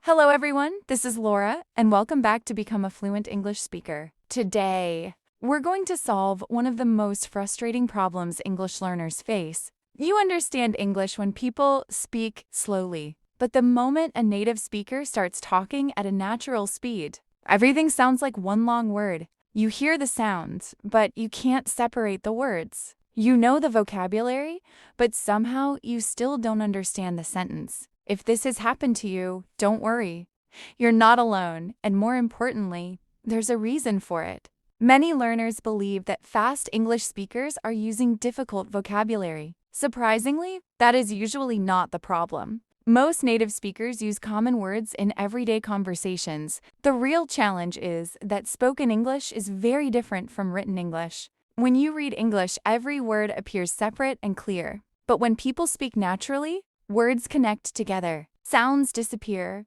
Hello, everyone. This is Laura, and welcome back to Become a Fluent English Speaker. Today, we're going to solve one of the most frustrating problems English learners face. You understand English when people speak slowly, but the moment a native speaker starts talking at a natural speed, everything sounds like one long word. You hear the sounds, but you can't separate the words. You know the vocabulary, but somehow you still don't understand the sentence. If this has happened to you, don't worry. You're not alone, and more importantly, there's a reason for it. Many learners believe that fast English speakers are using difficult vocabulary. Surprisingly, that is usually not the problem. Most native speakers use common words in everyday conversations. The real challenge is that spoken English is very different from written English. When you read English, every word appears separate and clear. But when people speak naturally, words connect together. Sounds disappear.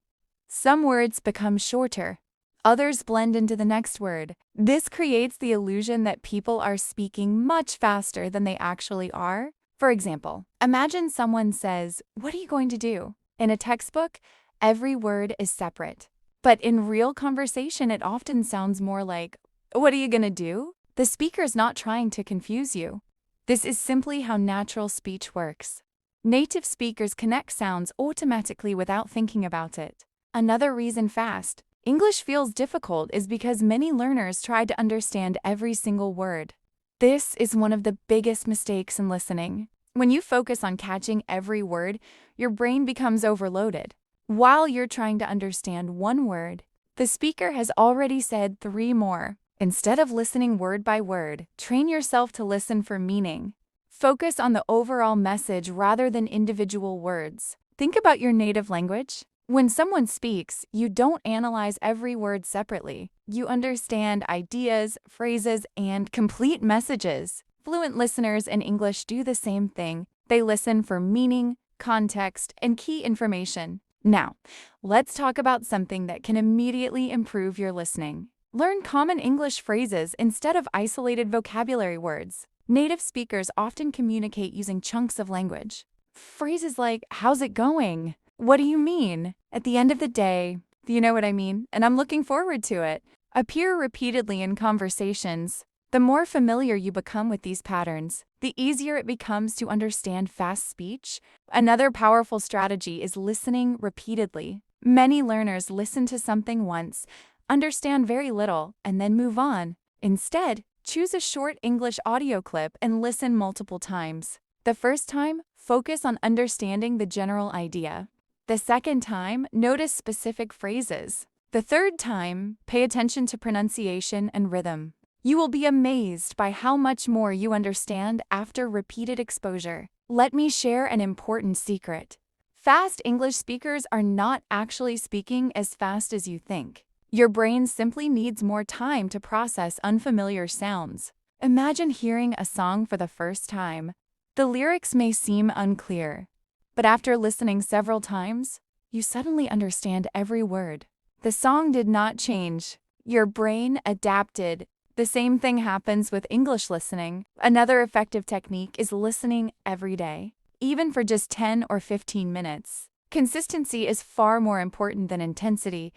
Some words become shorter. Others blend into the next word. This creates the illusion that people are speaking much faster than they actually are. For example, imagine someone says, "What are you going to do?" In a textbook, every word is separate. But in real conversation, it often sounds more like, "What are you going to do?" The speaker's not trying to confuse you. This is simply how natural speech works. Native speakers connect sounds automatically without thinking about it. Another reason fast English feels difficult is because many learners try to understand every single word. This is one of the biggest mistakes in listening. When you focus on catching every word, your brain becomes overloaded. While you're trying to understand one word, the speaker has already said 3 more. Instead of listening word by word, train yourself to listen for meaning. Focus on the overall message rather than individual words. Think about your native language. When someone speaks, you don't analyze every word separately. You understand ideas, phrases, and complete messages. Fluent listeners in English do the same thing. They listen for meaning, context, and key information. Now, let's talk about something that can immediately improve your listening. Learn common English phrases instead of isolated vocabulary words. Native speakers often communicate using chunks of language. Phrases like, "How's it going?" "What do you mean?" "At the end of the day," "You know what I mean?" and "I'm looking forward to it," appear repeatedly in conversations. The more familiar you become with these patterns, the easier it becomes to understand fast speech. Another powerful strategy is listening repeatedly. Many learners listen to something once, understand very little, and then move on. Instead, choose a short English audio clip and listen multiple times. The first time, focus on understanding the general idea. The second time, notice specific phrases. The third time, pay attention to pronunciation and rhythm. You will be amazed by how much more you understand after repeated exposure. Let me share an important secret. Fast English speakers are not actually speaking as fast as you think. Your brain simply needs more time to process unfamiliar sounds. Imagine hearing a song for the first time. The lyrics may seem unclear, but after listening several times, you suddenly understand every word. The song did not change. Your brain adapted. The same thing happens with English listening. Another effective technique is listening every day, even for just 10 or 15 minutes. Consistency is far more important than intensity.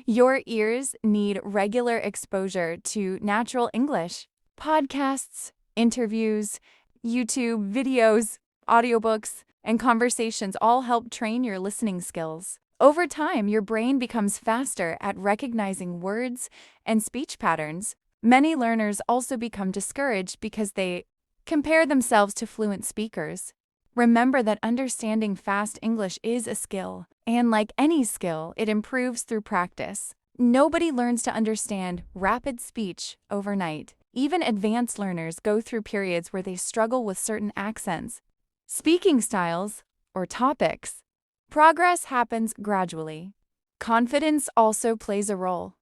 Your ears need regular exposure to natural English. Podcasts, interviews, YouTube videos, audiobooks, and conversations all help train your listening skills. Over time, your brain becomes faster at recognizing words and speech patterns. Many learners also become discouraged because they compare themselves to fluent speakers. Remember that understanding fast English is a skill, and like any skill, it improves through practice. Nobody learns to understand rapid speech overnight. Even advanced learners go through periods where they struggle with certain accents, speaking styles, or topics. Progress happens gradually. Confidence also plays a role.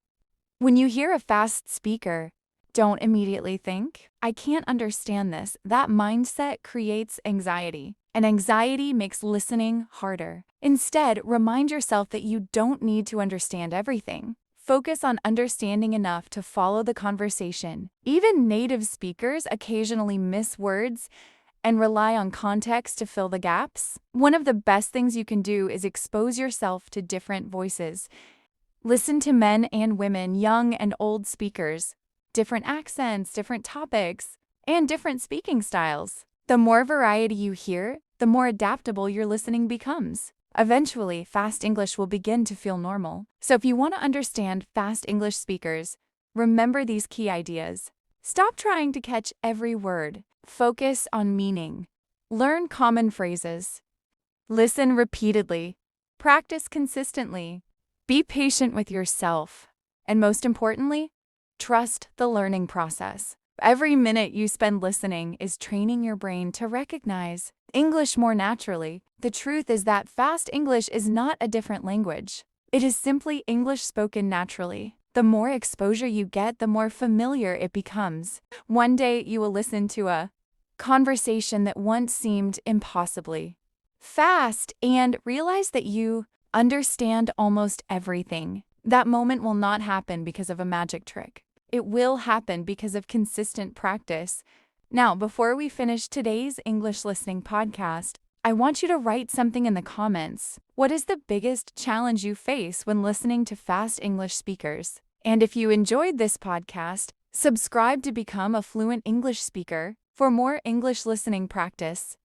When you hear a fast speaker, don't immediately think, "I can't understand this." That mindset creates anxiety, and anxiety makes listening harder. Instead, remind yourself that you don't need to understand everything. Focus on understanding enough to follow the conversation. Even native speakers occasionally miss words, and rely on context to fill the gaps? One of the best things you can do is expose yourself to different voices. Listen to men and women, young and old speakers, different accents, different topics, and different speaking styles. The more variety you hear, the more adaptable your listening becomes. Eventually, fast English will begin to feel normal. So if you want to understand fast English speakers, remember these key ideas. Stop trying to catch every word. Focus on meaning. Learn common phrases. Listen repeatedly. Practice consistently. Be patient with yourself. And most importantly, trust the learning process. Every minute you spend listening is training your brain to recognize English more naturally. The truth is that fast English is not a different language. It is simply English spoken naturally. The more exposure you get, the more familiar it becomes. One day you will listen to a conversation that once seemed impossibly fast and realize that you understand almost everything. That moment will not happen because of a magic trick. It will happen because of consistent practice. Now, before we finish today's English listening podcast, I want you to write something in the comments. What is the biggest challenge you face when listening to fast English speakers? And if you enjoyed this podcast, subscribe to become a fluent English speaker for more English listening practice.